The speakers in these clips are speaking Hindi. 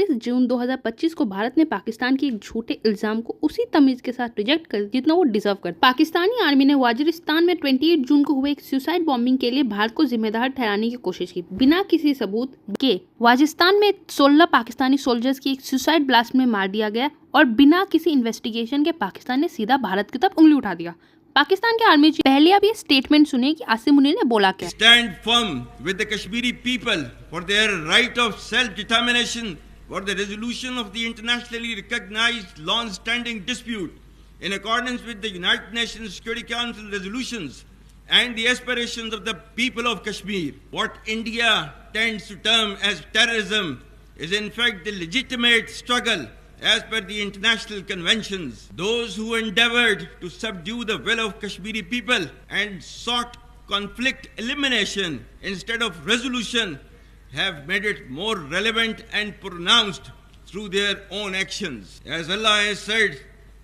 29 जून 2025 को भारत ने पाकिस्तान के एक झूठे इल्जाम को उसी तमीज के साथ रिजेक्ट कर जितना वो डिजर्व करता। पाकिस्तानी आर्मी ने वाजिरिस्तान में 28 जून को हुए एक सुसाइड बॉम्बिंग के लिए भारत को जिम्मेदार ठहराने की कोशिश की बिना किसी सबूत के। वाजिरिस्तान में 16 पाकिस्तानी सोल्जर्स की एक सुसाइड ब्लास्ट में मार दिया गया और बिना किसी इन्वेस्टिगेशन के पाकिस्तान ने सीधा भारत की तरफ उंगली उठा दिया। पाकिस्तान के आर्मी चीफ पहले अब ये स्टेटमेंट सुनिए कि आसिम मुनीर ने बोला क्या। Stand firm with the Kashmiri people for their right of self-determination, for the resolution of the internationally recognized long-standing dispute in accordance with the United Nations Security Council resolutions and the aspirations of the people of Kashmir. What India tends to term as terrorism is in fact the legitimate struggle as per the international conventions. Those who endeavored to subdue the will of Kashmiri people and sought conflict elimination instead of resolution have made it more relevant and pronounced through their own actions. As Allah has said,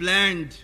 planned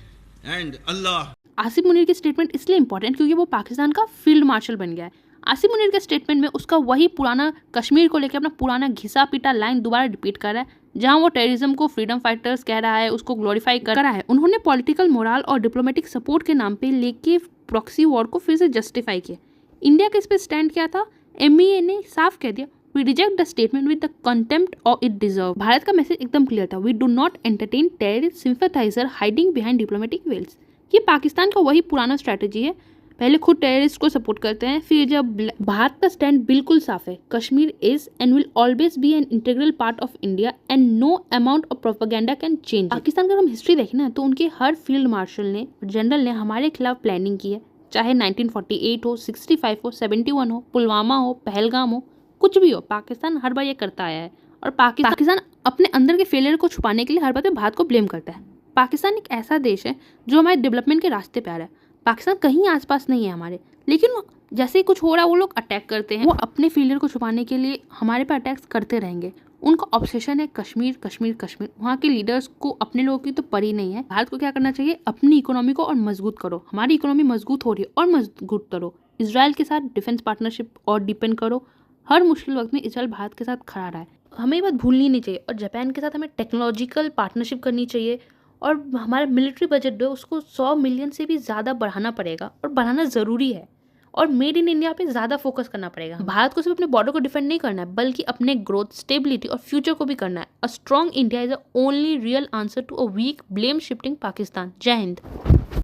and Allah. Asim Munir की स्टेटमेंट इसलिए इंपॉर्टेंट क्योंकि वो पाकिस्तान का फील्ड मार्शल बन गया है। आसिम मुनीर के स्टेटमेंट में उसका वही पुराना कश्मीर को लेकर अपना पुराना घिसा पीटा लाइन दोबारा रिपीट कर रहा है, जहां वो टेररिज्म को फ्रीडम फाइटर्स कह रहा है, उसको ग्लोरीफाई कर रहा है। उन्होंने पॉलिटिकल मोरल और डिप्लोमेटिक सपोर्ट के नाम पे लेके प्रॉक्सी वॉर को फिर से जस्टिफाई किया। इंडिया का इस पे स्टैंड क्या था? MEA ने साफ कह दिया, we reject the statement with the contempt और इट डिजर्व। भारत का मैसेज एकदम क्लियर था, we do not entertain terrorist sympathiser hiding behind diplomatic veils. ये पाकिस्तान का वही पुराना स्ट्रैटेजी है, पहले खुद टेररिस्ट को सपोर्ट करते हैं, फिर जब भारत का स्टैंड बिल्कुल साफ है, Kashmir is and will always be an integral part of India and no amount of propaganda can change. Pakistan का हम हिस्ट्री देखें ना तो उनके हर फील्ड मार्शल ने जनरल ने हमारे खिलाफ प्लानिंग की है, चाहे 1948 हो, 65 हो, 71 हो, पुलवामा हो, पहलगाम हो, कुछ भी हो, पाकिस्तान हर बार ये करता आया है। और पाकिस्तान अपने अंदर के फेलियर को छुपाने के लिए हर बार पे भारत को ब्लेम करता है। पाकिस्तान एक ऐसा देश है जो हमारे डेवलपमेंट के रास्ते पे आ रहा है। पाकिस्तान कहीं आसपास नहीं है हमारे, लेकिन जैसे ही कुछ हो रहा है वो लोग अटैक करते हैं। वो अपने फेलियर को छुपाने के लिए हमारे पे अटैक्स करते रहेंगे। उनका ऑब्सेशन है कश्मीर कश्मीर कश्मीर। वहाँ के लीडर्स को अपने लोगों की तो परी नहीं है। भारत को क्या करना चाहिए? अपनी इकोनॉमी को और मजबूत करो। हमारी इकोनॉमी मजबूत हो रही है और मजबूत करो। इसराइल के साथ डिफेंस पार्टनरशिप और डिपेंड करो। हर मुश्किल वक्त में इसराइल भारत के साथ खड़ा रहा है, हमें ये बात भूलनी नहीं चाहिए। और जापान के साथ हमें टेक्नोलॉजिकल पार्टनरशिप करनी चाहिए और हमारा मिलिट्री बजट जो है उसको 100 मिलियन से भी ज़्यादा बढ़ाना पड़ेगा और बढ़ाना ज़रूरी है। और मेड इन इंडिया पे ज़्यादा फोकस करना पड़ेगा। भारत को सिर्फ अपने बॉर्डर को डिफेंड नहीं करना है, बल्कि अपने ग्रोथ, स्टेबिलिटी और फ्यूचर को भी करना है। A strong India is the only real answer to a weak blame shifting Pakistan. जय हिंद।